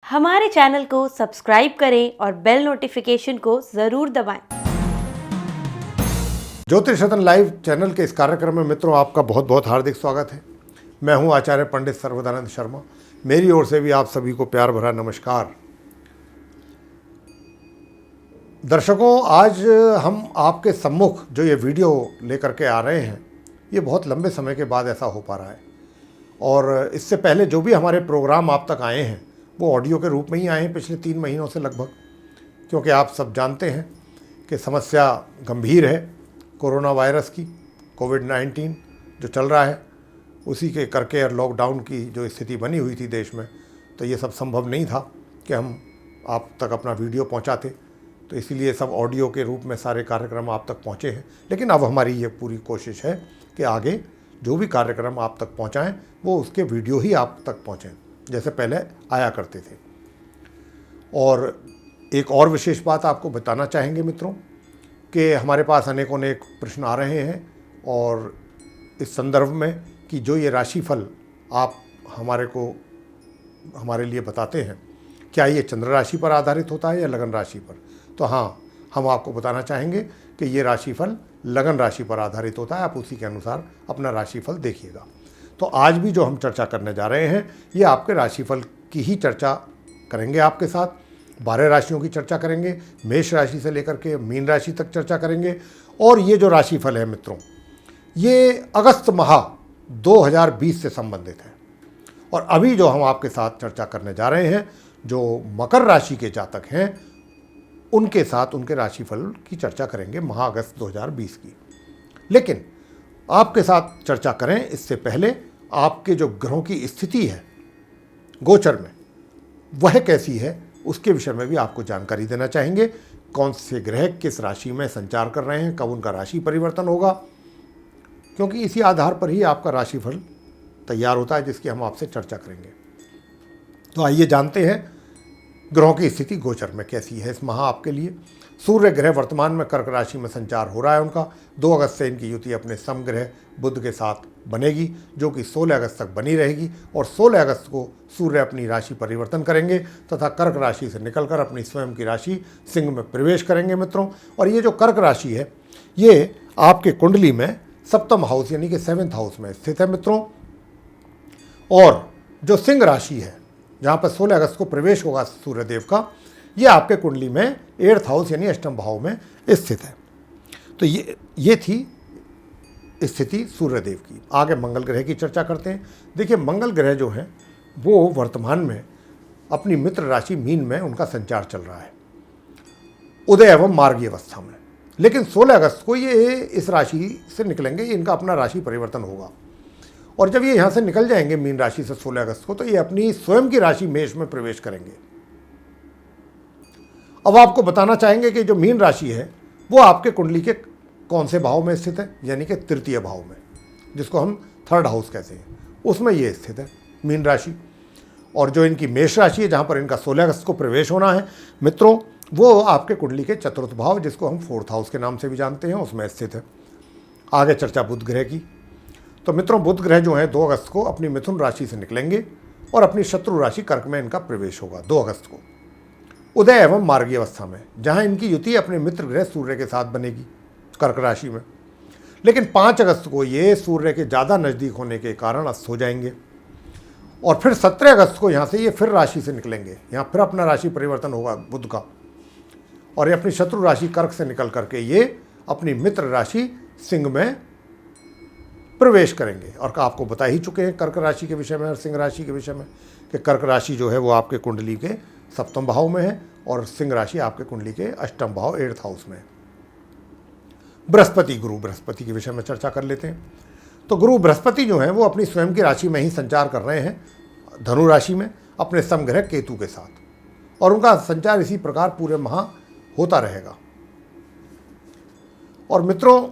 हमारे चैनल को सब्सक्राइब करें और बेल नोटिफिकेशन को ज़रूर दबाएं। ज्योतिष रत्न लाइव चैनल के इस कार्यक्रम में मित्रों आपका बहुत बहुत हार्दिक स्वागत है। मैं हूं आचार्य पंडित सर्वदानंद शर्मा। मेरी ओर से भी आप सभी को प्यार भरा नमस्कार। दर्शकों, आज हम आपके सम्मुख जो ये वीडियो लेकर के आ रहे हैं, ये बहुत लंबे समय के बाद ऐसा हो पा रहा है। और इससे पहले जो भी हमारे प्रोग्राम आप तक आए हैं वो ऑडियो के रूप में ही आए हैं पिछले 3 महीनों से लगभग, क्योंकि आप सब जानते हैं कि समस्या गंभीर है कोरोना वायरस की, कोविड-19 जो चल रहा है उसी के करके और लॉकडाउन की जो स्थिति बनी हुई थी देश में, तो ये सब संभव नहीं था कि हम आप तक अपना वीडियो पहुंचाते। तो इसीलिए सब ऑडियो के रूप में सारे कार्यक्रम आप तक पहुंचे हैं। लेकिन अब हमारी ये पूरी कोशिश है कि आगे जो भी कार्यक्रम आप तक पहुंचाएं वो उसके वीडियो ही आप तक पहुंचें, जैसे पहले आया करते थे। और एक और विशेष बात आपको बताना चाहेंगे मित्रों कि हमारे पास अनेकों अनेक प्रश्न आ रहे हैं और इस संदर्भ में कि जो ये राशिफल आप हमारे लिए बताते हैं, क्या ये चंद्र राशि पर आधारित होता है या लगन राशि पर? तो हाँ, हम आपको बताना चाहेंगे कि ये राशिफल लगन राशि पर आधारित होता है। आप उसी के अनुसार अपना राशिफल देखिएगा। तो आज भी जो हम चर्चा करने जा रहे हैं ये आपके राशिफल की ही चर्चा करेंगे। आपके साथ 12 राशियों की चर्चा करेंगे, मेष राशि से लेकर के मीन राशि तक चर्चा करेंगे। और ये जो राशिफल है मित्रों, ये अगस्त माह 2020 से संबंधित है। और अभी जो हम आपके साथ चर्चा करने जा रहे हैं, जो मकर राशि के जातक हैं उनके साथ उनके राशिफल की चर्चा करेंगे माह अगस्त 2020 की। लेकिन आपके साथ चर्चा करें इससे पहले आपके जो ग्रहों की स्थिति है गोचर में, वह कैसी है उसके विषय में भी आपको जानकारी देना चाहेंगे। कौन से ग्रह किस राशि में संचार कर रहे हैं, कब उनका राशि परिवर्तन होगा, क्योंकि इसी आधार पर ही आपका राशिफल तैयार होता है, जिसकी हम आपसे चर्चा करेंगे। तो आइए जानते हैं ग्रहों की स्थिति गोचर में कैसी है इस माह आपके लिए। सूर्य ग्रह वर्तमान में कर्क राशि में संचार हो रहा है उनका। 2 अगस्त से इनकी युति अपने समग्रह बुध के साथ बनेगी, जो कि 16 अगस्त तक बनी रहेगी। और 16 अगस्त को सूर्य अपनी राशि परिवर्तन करेंगे तथा कर्क राशि से निकलकर अपनी स्वयं की राशि सिंह में प्रवेश करेंगे मित्रों। और ये जो कर्क राशि है ये आपके कुंडली में सप्तम हाउस यानी कि 7th हाउस में स्थित है मित्रों। और जो सिंह राशि है जहाँ पर 16 अगस्त को प्रवेश होगा सूर्यदेव का, ये आपके कुंडली में 8th हाउस यानी अष्टम भाव में स्थित है। तो ये थी स्थिति सूर्यदेव की। आगे मंगल ग्रह की चर्चा करते हैं। देखिए, मंगल ग्रह जो है वो वर्तमान में अपनी मित्र राशि मीन में उनका संचार चल रहा है उदय एवं मार्गी अवस्था में। लेकिन 16 अगस्त को ये इस राशि से निकलेंगे, इनका अपना राशि परिवर्तन होगा। और जब ये यहाँ से निकल जाएंगे मीन राशि से 16 अगस्त को, तो ये अपनी स्वयं की राशि मेष में प्रवेश करेंगे। अब आपको बताना चाहेंगे कि जो मीन राशि है वो आपके कुंडली के कौन से भाव में स्थित है, यानी कि तृतीय भाव में, जिसको हम 3rd हाउस कहते हैं, उसमें ये स्थित है मीन राशि। और जो इनकी मेष राशि है जहाँ पर इनका 16 अगस्त को प्रवेश होना है मित्रों, वो आपके कुंडली के 4th भाव, जिसको हम 4th हाउस के नाम से भी जानते हैं, उसमें स्थित है। आगे चर्चा बुध ग्रह की। तो मित्रों, बुध ग्रह जो है 2 अगस्त को अपनी मिथुन राशि से निकलेंगे और अपनी शत्रु राशि कर्क में इनका प्रवेश होगा 2 अगस्त को उदय एवं मार्गी अवस्था में, जहां इनकी युति अपने मित्र ग्रह सूर्य के साथ बनेगी कर्क राशि में। लेकिन 5 अगस्त को ये सूर्य के ज़्यादा नज़दीक होने के कारण अस्त हो जाएंगे। और फिर 17 अगस्त को यहाँ से ये फिर राशि से निकलेंगे, यहाँ फिर अपना राशि परिवर्तन होगा बुध का। और ये अपनी शत्रु राशि कर्क से निकल करके ये अपनी मित्र राशि सिंह में प्रवेश करेंगे। और आपको बता ही चुके हैं कर्क राशि के विषय में और सिंह राशि के विषय में कि कर्क राशि जो है वो आपके कुंडली के 7वें भाव में है और सिंह राशि आपके कुंडली के 8th भाव 8th हाउस में है। बृहस्पति, गुरु बृहस्पति के विषय में चर्चा कर लेते हैं। तो गुरु बृहस्पति जो है वो अपनी स्वयं की राशि में ही संचार कर रहे हैं, धनु राशि में, अपने समग्रह केतु के साथ। और उनका संचार इसी प्रकार पूरे माह होता रहेगा। और मित्रों,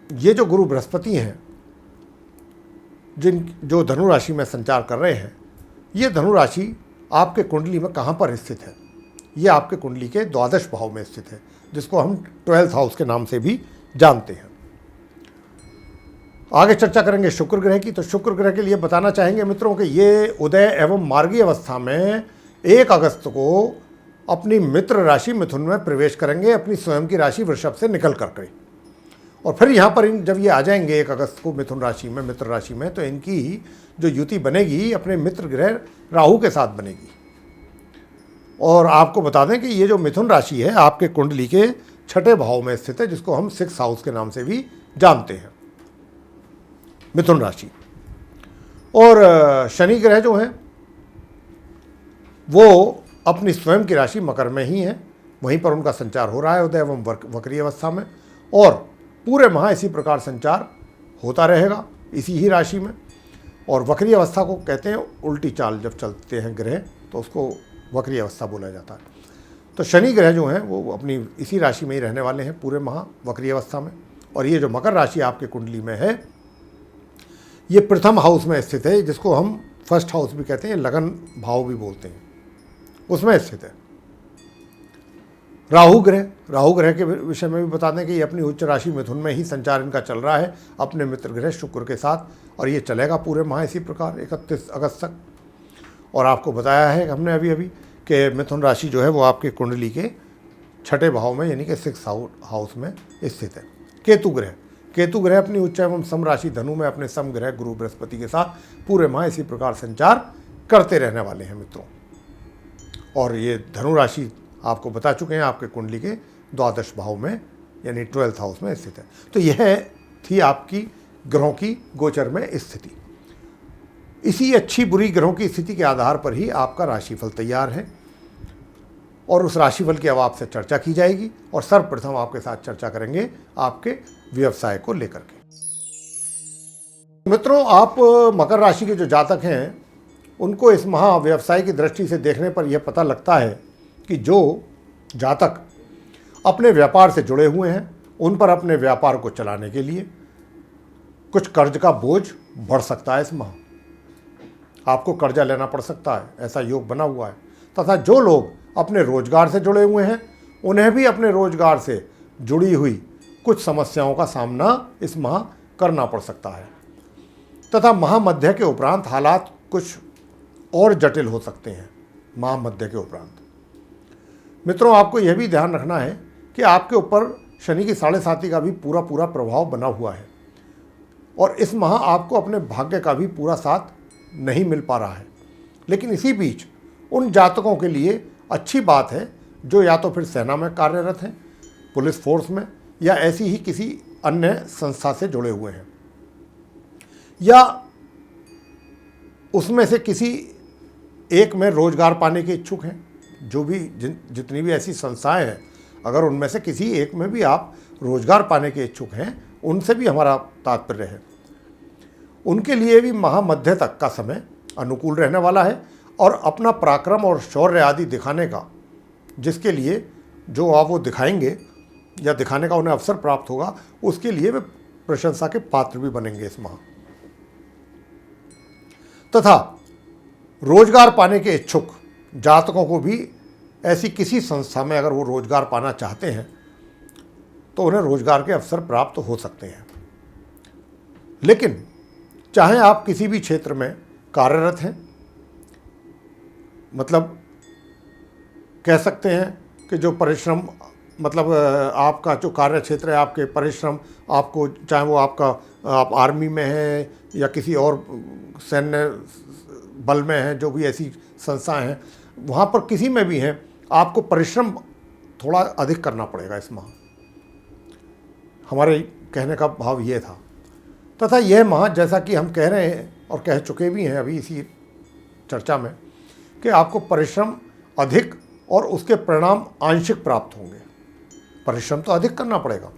ये जो गुरु बृहस्पति हैं जो धनु राशि में संचार कर रहे हैं, ये धनु राशि आपके कुंडली में कहाँ पर स्थित है? ये आपके कुंडली के 12वें भाव में स्थित है, जिसको हम 12th हाउस के नाम से भी जानते हैं। आगे चर्चा करेंगे शुक्र ग्रह की। तो शुक्र ग्रह के लिए बताना चाहेंगे मित्रों कि ये उदय एवं मार्गीय अवस्था में 1 अगस्त को अपनी मित्र राशि मिथुन में प्रवेश करेंगे, अपनी स्वयं की राशि वृषभ से निकल करके। और फिर यहाँ पर जब ये आ जाएंगे 1 अगस्त को मिथुन राशि में, मित्र राशि में, तो इनकी जो युति बनेगी अपने मित्र ग्रह राहु के साथ बनेगी। और आपको बता दें कि ये जो मिथुन राशि है आपके कुंडली के 6ठे भाव में स्थित है, जिसको हम 6th हाउस के नाम से भी जानते हैं, मिथुन राशि। और शनि ग्रह जो हैं वो अपनी स्वयं की राशि मकर में ही है, वहीं पर उनका संचार हो रहा है उदय एवं वक्री अवस्था में। और पूरे माह इसी प्रकार संचार होता रहेगा इसी ही राशि में। और वक्री अवस्था को कहते हैं उल्टी चाल जब चलते हैं ग्रह, तो उसको वक्री अवस्था बोला जाता है। तो शनि ग्रह जो हैं वो अपनी इसी राशि में ही रहने वाले हैं पूरे माह वक्री अवस्था में। और ये जो मकर राशि आपके कुंडली में है ये प्रथम हाउस में स्थित है, जिसको हम फर्स्ट हाउस भी कहते हैं, लगन भाव भी बोलते हैं, उसमें स्थित है। राहु ग्रह के विषय में भी बता दें कि ये अपनी उच्च राशि मिथुन में ही संचार इनका चल रहा है अपने मित्र ग्रह शुक्र के साथ, और ये चलेगा पूरे माह इसी प्रकार 31 अगस्त तक। और आपको बताया है कि हमने अभी कि मिथुन राशि जो है वो आपके कुंडली के 6ठे भाव में यानी कि 6th हाउस में स्थित है। केतु ग्रह अपनी उच्च एवं सम राशि धनु में अपने सम ग्रह गुरु बृहस्पति के साथ पूरे माह इसी प्रकार संचार करते रहने वाले हैं मित्रों। और ये धनु राशि आपको बता चुके हैं आपके कुंडली के 12 भाव में यानी 12th हाउस में स्थित है। तो यह थी आपकी ग्रहों की गोचर में स्थिति। इसी अच्छी बुरी ग्रहों की स्थिति के आधार पर ही आपका राशिफल तैयार है, और उस राशिफल की अब आपसे चर्चा की जाएगी। और सर्वप्रथम आपके साथ चर्चा करेंगे आपके व्यवसाय को लेकर के। मित्रों, आप मकर राशि के जो जातक हैं उनको इस माह व्यवसाय की दृष्टि से देखने पर यह पता लगता है कि जो जातक अपने व्यापार से जुड़े हुए हैं उन पर अपने व्यापार को चलाने के लिए कुछ कर्ज का बोझ बढ़ सकता है। इस माह आपको कर्जा लेना पड़ सकता है, ऐसा योग बना हुआ है। तथा जो लोग अपने रोजगार से जुड़े हुए हैं उन्हें भी अपने रोजगार से जुड़ी हुई कुछ समस्याओं का सामना इस माह करना पड़ सकता है। तथा माह मध्य के उपरांत हालात कुछ और जटिल हो सकते हैं। माह मध्य के उपरांत मित्रों, आपको यह भी ध्यान रखना है कि आपके ऊपर शनि की 7.5 का भी पूरा प्रभाव बना हुआ है, और इस माह आपको अपने भाग्य का भी पूरा साथ नहीं मिल पा रहा है। लेकिन इसी बीच उन जातकों के लिए अच्छी बात है जो या तो फिर सेना में कार्यरत हैं, पुलिस फोर्स में, या ऐसी ही किसी अन्य संस्था से जुड़े हुए हैं, या उसमें से किसी एक में रोजगार पाने के इच्छुक हैं। जो भी जितनी भी ऐसी संस्थाएं हैं, अगर उनमें से किसी एक में भी आप रोजगार पाने के इच्छुक हैं, उनसे भी हमारा तात्पर्य है। उनके लिए भी माह मध्य तक का समय अनुकूल रहने वाला है, और अपना पराक्रम और शौर्य आदि दिखाने का, जिसके लिए जो आप वो दिखाएंगे या दिखाने का उन्हें अवसर प्राप्त होगा, उसके लिए वे प्रशंसा के पात्र भी बनेंगे इस माह। तथा रोजगार पाने के इच्छुक जातकों को भी ऐसी किसी संस्था में अगर वो रोजगार पाना चाहते हैं तो उन्हें रोजगार के अवसर प्राप्त हो सकते हैं। लेकिन चाहे आप किसी भी क्षेत्र में कार्यरत हैं, मतलब कह सकते हैं कि जो परिश्रम, मतलब आपका जो कार्य क्षेत्र है, आपके परिश्रम, आपको चाहे वो आप आर्मी में हैं या किसी और सैन्य बल में हैं, जो भी ऐसी संस्थाएं हैं, वहाँ पर किसी में भी हैं, आपको परिश्रम थोड़ा अधिक करना पड़ेगा इस माह। हमारे कहने का भाव ये था। तथा यह माह, जैसा कि हम कह रहे हैं और कह चुके भी हैं अभी इसी चर्चा में, कि आपको परिश्रम अधिक और उसके परिणाम आंशिक प्राप्त होंगे। परिश्रम तो अधिक करना पड़ेगा,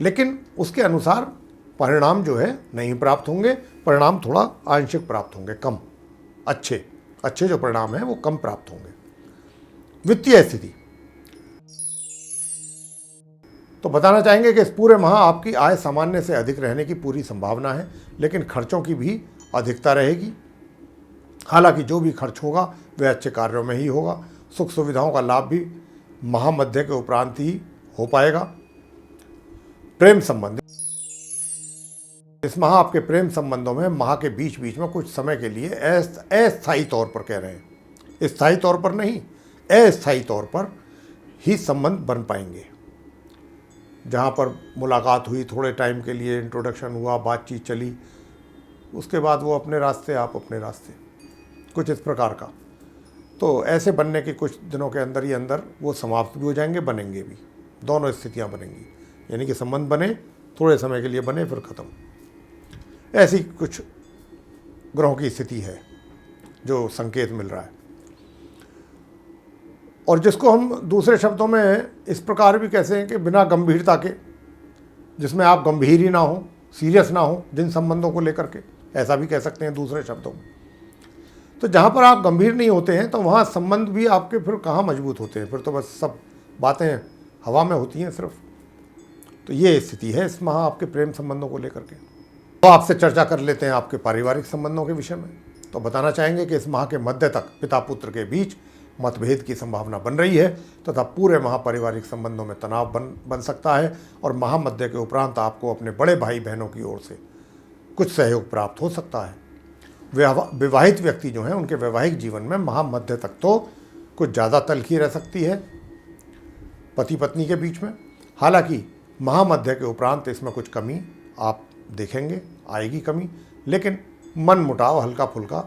लेकिन उसके अनुसार परिणाम जो है नहीं प्राप्त होंगे। परिणाम थोड़ा आंशिक प्राप्त होंगे, कम, अच्छे जो परिणाम हैं वो कम प्राप्त होंगे। वित्तीय स्थिति तो बताना चाहेंगे कि इस पूरे माह आपकी आय सामान्य से अधिक रहने की पूरी संभावना है, लेकिन खर्चों की भी अधिकता रहेगी। हालांकि जो भी खर्च होगा वह अच्छे कार्यों में ही होगा। सुख सुविधाओं का लाभ भी माह मध्य के उपरांत ही हो पाएगा। प्रेम संबंधी इस माह आपके प्रेम संबंधों में माह के बीच बीच में कुछ समय के लिए अस्थायी तौर पर कह रहे हैं, स्थायी तौर पर नहीं, अस्थायी तौर पर ही संबंध बन पाएंगे। जहाँ पर मुलाकात हुई, थोड़े टाइम के लिए इंट्रोडक्शन हुआ, बातचीत चली, उसके बाद वो अपने रास्ते, आप अपने रास्ते, कुछ इस प्रकार का। तो ऐसे बनने के कुछ दिनों के अंदर ही अंदर वो समाप्त भी हो जाएंगे, बनेंगे भी, दोनों स्थितियाँ बनेंगी। यानी कि संबंध बने, थोड़े समय के लिए बने, फिर ख़त्म। ऐसी कुछ ग्रहों की स्थिति है जो संकेत मिल रहा है। और जिसको हम दूसरे शब्दों में इस प्रकार भी कहते हैं कि बिना गंभीरता के, जिसमें आप गंभीर ही ना हो, सीरियस ना हो जिन संबंधों को लेकर के, ऐसा भी कह सकते हैं दूसरे शब्दों में। तो जहाँ पर आप गंभीर नहीं होते हैं तो वहाँ संबंध भी आपके फिर कहाँ मजबूत होते हैं, फिर तो बस सब बातें हवा में होती हैं सिर्फ। तो ये स्थिति है इस माह आपके प्रेम संबंधों को लेकर के। तो आपसे चर्चा कर लेते हैं आपके पारिवारिक संबंधों के विषय में। तो बताना चाहेंगे कि इस माह के मध्य तक पिता पुत्र के बीच मतभेद की संभावना बन रही है तथा पूरे माह पारिवारिक संबंधों में तनाव बन सकता है और महामध्य के उपरांत आपको अपने बड़े भाई बहनों की ओर से कुछ सहयोग प्राप्त हो सकता है। विवाहित व्यक्ति जो हैं उनके वैवाहिक जीवन में महामध्य तक तो कुछ ज़्यादा तल्खी रह सकती है पति पत्नी के बीच में। हालांकि महामध्य के उपरांत इसमें कुछ कमी आप देखेंगे, आएगी कमी, लेकिन मन मुटाव हल्का फुल्का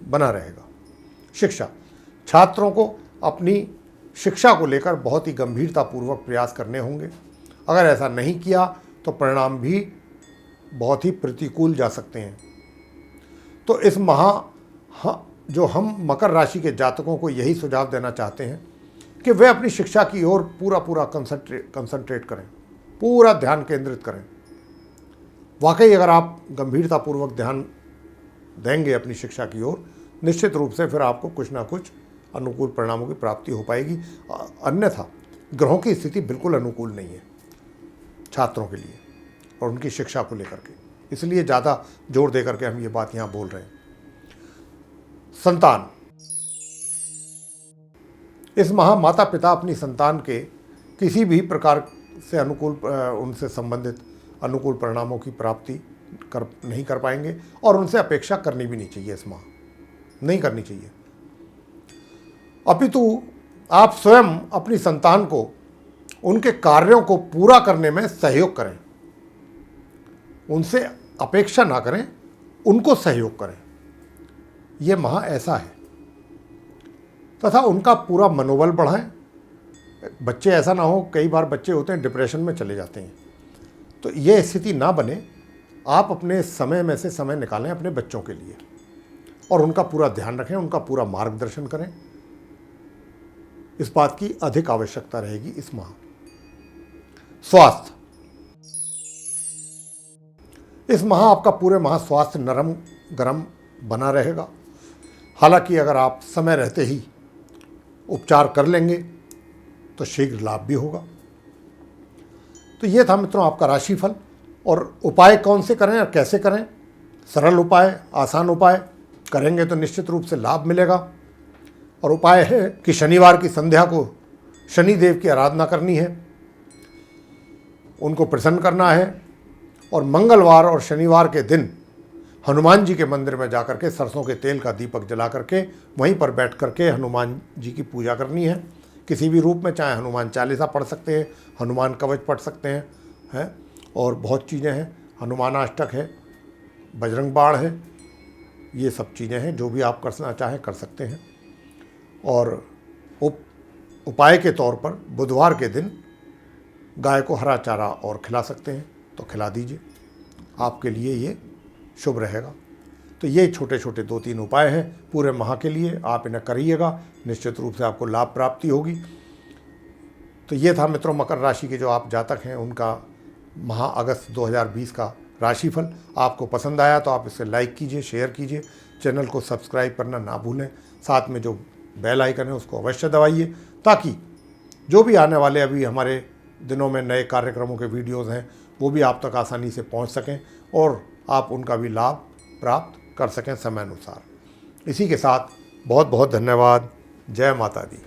बना रहेगा। शिक्षा, छात्रों को अपनी शिक्षा को लेकर बहुत ही गंभीरतापूर्वक प्रयास करने होंगे। अगर ऐसा नहीं किया तो परिणाम भी बहुत ही प्रतिकूल जा सकते हैं। तो इस माह जो हम मकर राशि के जातकों को यही सुझाव देना चाहते हैं कि वे अपनी शिक्षा की ओर पूरा कंसंट्रेट करें, पूरा ध्यान केंद्रित करें। वाकई अगर आप गंभीरतापूर्वक ध्यान देंगे अपनी शिक्षा की ओर, निश्चित रूप से फिर आपको कुछ ना कुछ अनुकूल परिणामों की प्राप्ति हो पाएगी। अन्यथा ग्रहों की स्थिति बिल्कुल अनुकूल नहीं है छात्रों के लिए और उनकी शिक्षा को लेकर के, इसलिए ज़्यादा जोर दे करके हम ये बात यहाँ बोल रहे हैं। संतान, इस माह माता पिता अपनी संतान के किसी भी प्रकार से उनसे संबंधित अनुकूल परिणामों की प्राप्ति नहीं कर पाएंगे और उनसे अपेक्षा करनी भी नहीं चाहिए, इस माह नहीं करनी चाहिए। अपितु आप स्वयं अपनी संतान को उनके कार्यों को पूरा करने में सहयोग करें, उनसे अपेक्षा ना करें, उनको सहयोग करें। ये माह ऐसा है तथा उनका पूरा मनोबल बढ़ाएं। बच्चे ऐसा ना हो, कई बार बच्चे होते हैं डिप्रेशन में चले जाते हैं, तो ये स्थिति ना बने। आप अपने समय में से समय निकालें अपने बच्चों के लिए और उनका पूरा ध्यान रखें, उनका पूरा मार्गदर्शन करें। इस बात की अधिक आवश्यकता रहेगी इस माह। स्वास्थ्य, इस माह आपका पूरे माह स्वास्थ्य नरम गरम बना रहेगा। हालांकि अगर आप समय रहते ही उपचार कर लेंगे तो शीघ्र लाभ भी होगा। तो ये था मित्रों आपका राशिफल। और उपाय कौन से करें और कैसे करें? सरल उपाय, आसान उपाय करेंगे तो निश्चित रूप से लाभ मिलेगा। और उपाय है कि शनिवार की संध्या को शनि देव की आराधना करनी है, उनको प्रसन्न करना है। और मंगलवार और शनिवार के दिन हनुमान जी के मंदिर में जाकर के सरसों के तेल का दीपक जला करके वहीं पर बैठ करके हनुमान जी की पूजा करनी है, किसी भी रूप में। चाहे हनुमान चालीसा पढ़ सकते हैं, हनुमान कवच पढ़ सकते हैं, और बहुत चीज़ें हैं, हनुमान अष्टक है, बजरंग बाण है, ये सब चीज़ें हैं। जो भी आप करना चाहें कर सकते हैं। और उपाय के तौर पर बुधवार के दिन गाय को हरा चारा और खिला सकते हैं तो खिला दीजिए, आपके लिए ये शुभ रहेगा। तो ये छोटे छोटे 2-3 उपाय हैं पूरे माह के लिए, आप इन्हें करिएगा, निश्चित रूप से आपको लाभ प्राप्ति होगी। तो ये था मित्रों मकर राशि के जो आप जातक हैं उनका माह अगस्त 2020 का राशिफल। आपको पसंद आया तो आप इसे लाइक कीजिए, शेयर कीजिए, चैनल को सब्सक्राइब करना ना भूलें। साथ में जो बेल आइकन है उसको अवश्य दबाइए ताकि जो भी आने वाले अभी हमारे दिनों में नए कार्यक्रमों के वीडियोज़ हैं वो भी आप तक आसानी से पहुंच सकें और आप उनका भी लाभ प्राप्त कर सकें समय अनुसार। इसी के साथ बहुत बहुत धन्यवाद। जय माता दी।